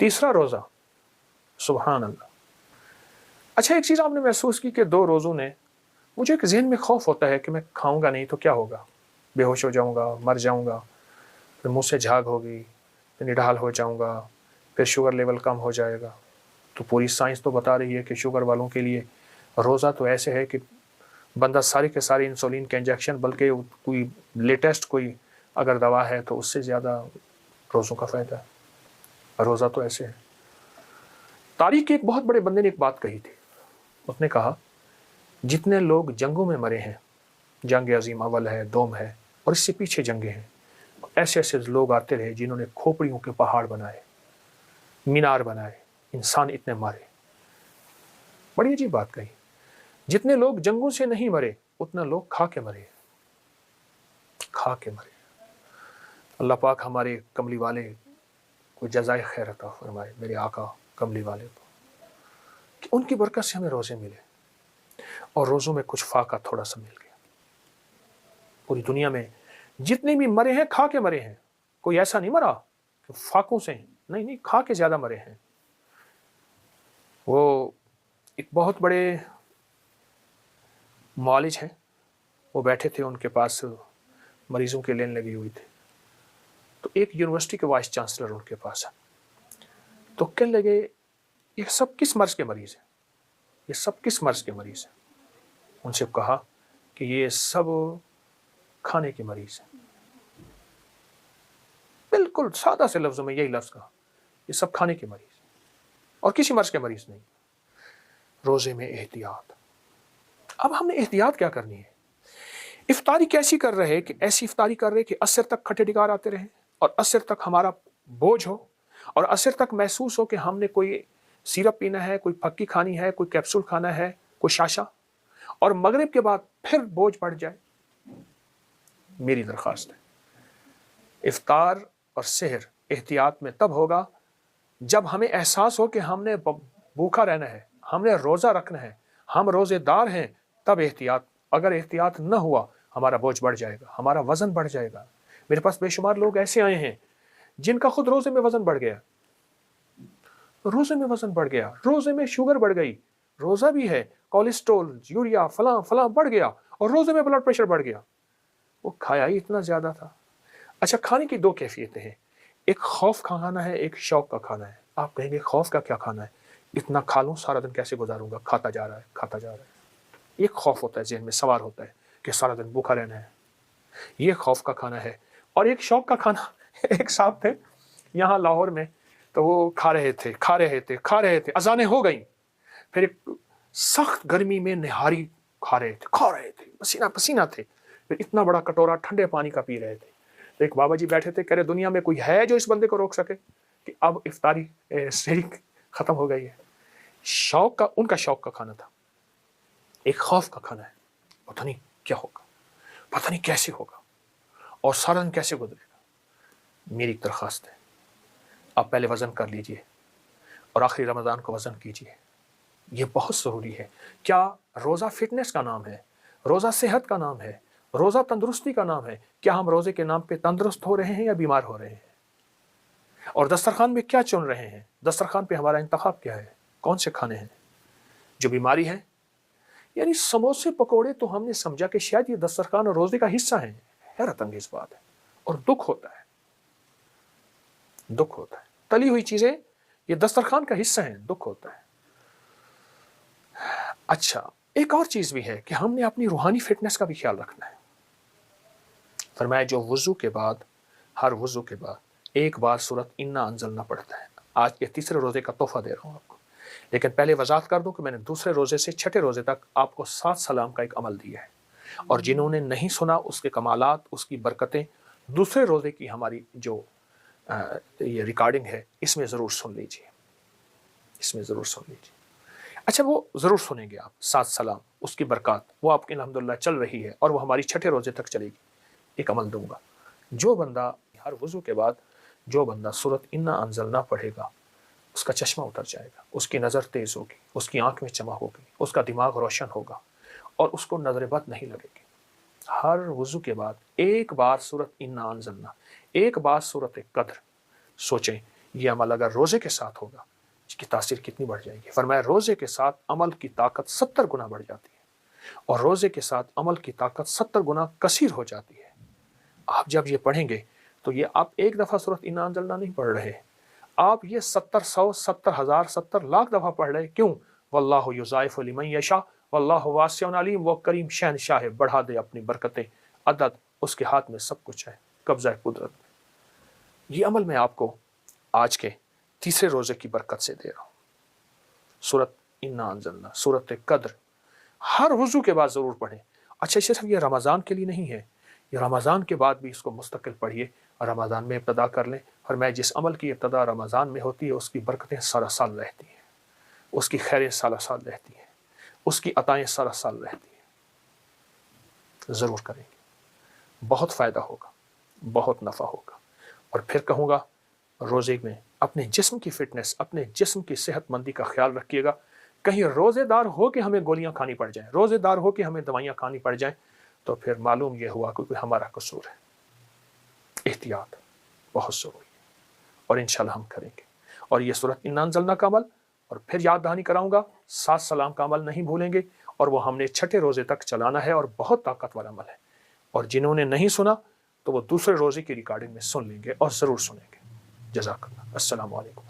तीसरा रोज़ा, सुबहान अल्लाह। अच्छा, एक चीज़ आपने महसूस की कि 2 रोज़ों ने मुझे एक ज़हन में खौफ होता है कि मैं खाऊंगा नहीं तो क्या होगा, बेहोश हो जाऊंगा, मर जाऊंगा, फिर मुँह से झाग होगी, फिर निढाल हो जाऊंगा, फिर शुगर लेवल कम हो जाएगा। तो पूरी साइंस तो बता रही है कि शुगर वालों के लिए रोज़ा तो ऐसे है कि बंदा सारे के सारे इंसुलिन के इंजेक्शन, बल्कि कोई लेटेस्ट कोई अगर दवा है तो उससे ज़्यादा रोज़ों का फ़ायदा है। रोज़ा तो ऐसे है। तारीख के एक बहुत बड़े बंदे ने एक बात कही थी। उसने कहा, जितने लोग जंगों में मरे हैं, जंग अजीम अव्वल है, दोम है, और इससे पीछे जंगें हैं, ऐसे ऐसे लोग आते रहे जिन्होंने खोपड़ियों के पहाड़ बनाए, मीनार बनाए, इंसान इतने मारे। बड़ी अजीब बात कही। जितने लोग जंगों से नहीं मरे उतना लोग खा के मरे, खा के मरे। अल्लाह पाक हमारे कमली वाले को जज़ाए खैर अता फरमाए, मेरे आका कमली वाले को, कि उनकी बरकत से हमें रोज़े मिले और रोज़ों में कुछ फाका थोड़ा सा मिल गया। पूरी दुनिया में जितने भी मरे हैं खा के मरे हैं। कोई ऐसा नहीं मरा कि फाकों से, नहीं नहीं, खा के ज़्यादा मरे हैं। वो एक बहुत बड़े मौलिज हैं, वो बैठे थे, उनके पास मरीज़ों की लाइन लगी हुई थी। तो एक यूनिवर्सिटी के वाइस चांसलर उनके पास है। तो कहने लगे, ये सब किस मर्ज़ के मरीज़ हैं, ये सब किस मर्ज़ के मरीज़ हैं? उनसे कहा कि ये सब खाने के मरीज़ हैं। बिल्कुल सादा से लफ्ज़ों में यही लफ्ज़ कहा, ये सब खाने के मरीज़ और किसी मर्ज़ के मरीज़ नहीं। रोज़े में एहतियात। अब हमने एहतियात क्या करनी है? इफ्तारी कैसी कर रहे कि ऐसी इफ्तारी कर रहे कि असर तक खट्टे डिगार आते रहे और असर तक हमारा बोझ हो और असर तक महसूस हो कि हमने कोई सिरप पीना है, कोई फक्की खानी है, कोई कैप्सूल खाना है, कोई शाशा, और मगरिब के बाद फिर बोझ बढ़ जाए। मेरी दरख्वास्त है, इफ्तार और सहर एहतियात में तब होगा जब हमें एहसास हो कि हमने भूखा रहना है, हमने रोज़ा रखना है, हम रोज़ेदार हैं, तब एहतियात। अगर एहतियात न हुआ हमारा बोझ बढ़ जाएगा, हमारा वज़न बढ़ जाएगा। मेरे पास बेशुमार लोग ऐसे आए हैं जिनका खुद रोज़े में वज़न बढ़ गया, रोज़े में वज़न बढ़ गया, रोज़े में शुगर बढ़ गई, रोज़ा भी है, कोलेस्ट्रॉल, यूरिया, फलां फलां बढ़ गया, और रोज़े में ब्लड प्रेशर बढ़ गया। वो खाया ही इतना ज़्यादा था। अच्छा, खाने की 2 कैफियतें हैं, एक खौफ का खाना है, एक शौक का खाना है। आप कहेंगे खौफ का क्या खाना है, इतना खा लूँ सारा दिन कैसे गुजारूंगा, खाता जा रहा है, खाता जा रहा है। एक खौफ होता है, ज़हन में सवार होता है कि सारा दिन भूखा रहना है, ये खौफ का खाना है। और एक शौक का खाना एक साहब थे यहाँ लाहौर में, तो वो खा रहे थे, अजानें हो गई, फिर एक सख्त गर्मी में निहारी खा रहे थे, पसीना पसीना थे, फिर इतना बड़ा कटोरा ठंडे पानी का पी रहे थे। तो एक बाबा जी बैठे थे, कह रहे दुनिया में कोई है जो इस बंदे को रोक सके कि अब इफ्तारी सहरी खत्म हो गई है। शौक का, उनका शौक का खाना था। एक खौफ का खाना है, पता नहीं क्या होगा, पता नहीं कैसे होगा, और सारा दिन कैसे गुजरेगा। मेरी एक दरख्वास्त है, आप पहले वज़न कर लीजिए और आखिरी रमज़ान को वज़न कीजिए, ये बहुत ज़रूरी है। क्या रोज़ा फिटनेस का नाम है, रोज़ा सेहत का नाम है, रोज़ा तंदुरुस्ती का नाम है? क्या हम रोज़े के नाम पे तंदुरुस्त हो रहे हैं या बीमार हो रहे हैं? और दस्तरखान में क्या चुन रहे हैं? दस्तरखान पे हमारा इंतखाब क्या है, कौन से खाने हैं? जो बीमारी है, यानी समोसे पकोड़े तो हमने समझा कि शायद ये दस्तरखान और रोज़े का हिस्सा है। हैरत अंगेज़ बात है, और दुख होता है, दुख होता है। तली हुई चीज़ें ये दस्तरखान का हिस्सा हैं, दुख होता है। अच्छा, एक और चीज़ भी है कि हमने अपनी रूहानी फिटनेस का भी ख्याल रखना है। फरमाया जो वज़ू के बाद, हर वज़ू के बाद एक बार सूरत इन्ना अंज़लना पड़ता है। आज के तीसरे रोज़े का तोहफ़ा दे रहा हूँ आपको, लेकिन पहले वज़ाहत कर दूँ कि मैंने दूसरे रोज़े से छठे रोज़े तक आपको 7 सलाम का एक अमल दिया है, और जिन्होंने नहीं सुना उसके कमालात, उसकी बरकतें दूसरे रोज़े की हमारी जो ये रिकॉर्डिंग है, इसमें ज़रूर सुन लीजिए, इसमें ज़रूर सुन लीजिए। अच्छा, वो ज़रूर सुनेंगे आप, 7 सलाम, उसकी बरकत वो आपकी अल्हम्दुलिल्लाह चल रही है, और वो हमारी छठे रोज़े तक चलेगी। एक अमल दूंगा, जो बंदा हर वज़ू के बाद जो बंदा सूरत इन्ना अंज़लना पढ़ेगा, उसका चश्मा उतर जाएगा, उसकी नज़र तेज़ होगी, उसकी आँख में चमक होगी, उसका दिमाग रोशन होगा, और उसको नज़र बद नहीं लगेगी। हर वज़ू के बाद एक बार सूरत इन्ना अंज़लना, एक बार सूरत कद्र सोचें, یہ عمل اگر روزے کے ساتھ ہوگا اس کی تاثیر کتنی بڑھ جائے گی۔ فرمایا روزے کے ساتھ عمل کی طاقت 70 گنا بڑھ جاتی ہے، اور روزے کے ساتھ عمل کی طاقت 70 گنا کثیر ہو جاتی ہے۔ آپ جب یہ پڑھیں گے تو یہ آپ ایک دفعہ سورۃ انا انزلنا نہیں پڑھ رہے، آپ یہ 70 100 70 ہزار 70 لاکھ دفعہ پڑھ رہے۔ کیوں؟ واللہ یضاعف لمن یشاء واللہ واسع علیم، وہ کریم شہنشاہ ہے، بڑھا دے اپنی برکتیں، عدد اس کے ہاتھ میں سب کچھ ہے، قبضہ قدرت میں۔ یہ عمل میں آپ کو آج کے تیسرے روزے کی برکت سے دے رہا ہوں۔ سورۃ انا انزلنا، سورۃ قدر ہر وضو کے بعد ضرور پڑھیں۔ اچھا صرف یہ رمضان کے لیے نہیں ہے، یہ رمضان کے بعد بھی اس کو مستقل پڑھیے، اور رمضان میں ابتدا کر لیں۔ اور میں جس عمل کی ابتدا رمضان میں ہوتی ہے اس کی برکتیں سارا سال رہتی ہیں، اس کی خیریں سارا سال رہتی ہیں، اس کی عطائیں سارا سال رہتی ہیں۔ ضرور کریں گے، بہت فائدہ ہوگا، بہت نفع ہوگا۔ اور پھر کہوں گا روزے میں اپنے جسم کی فٹنس، اپنے جسم کی صحت مندی کا خیال رکھیے گا۔ کہیں روزے دار ہو کے ہمیں گولیاں کھانی پڑ جائیں، روزے دار ہو کے ہمیں دوائیاں کھانی پڑ جائیں، تو پھر معلوم یہ ہوا کہ ہمارا قصور ہے۔ احتیاط بہت ضروری ہے، اور انشاءاللہ ہم کریں گے۔ اور یہ سورۃ انا انزلنا کا عمل، اور پھر یاد دہانی کراؤں گا 7 سلام کا عمل نہیں بھولیں گے، اور وہ ہم نے چھٹے روزے تک چلانا ہے، اور بہت طاقتور عمل ہے۔ اور جنہوں نے نہیں سنا تو وہ دوسرے روزے کی ریکارڈنگ میں سن لیں گے، اور ضرور سنیں گے۔ جزاک اللہ، السلام علیکم۔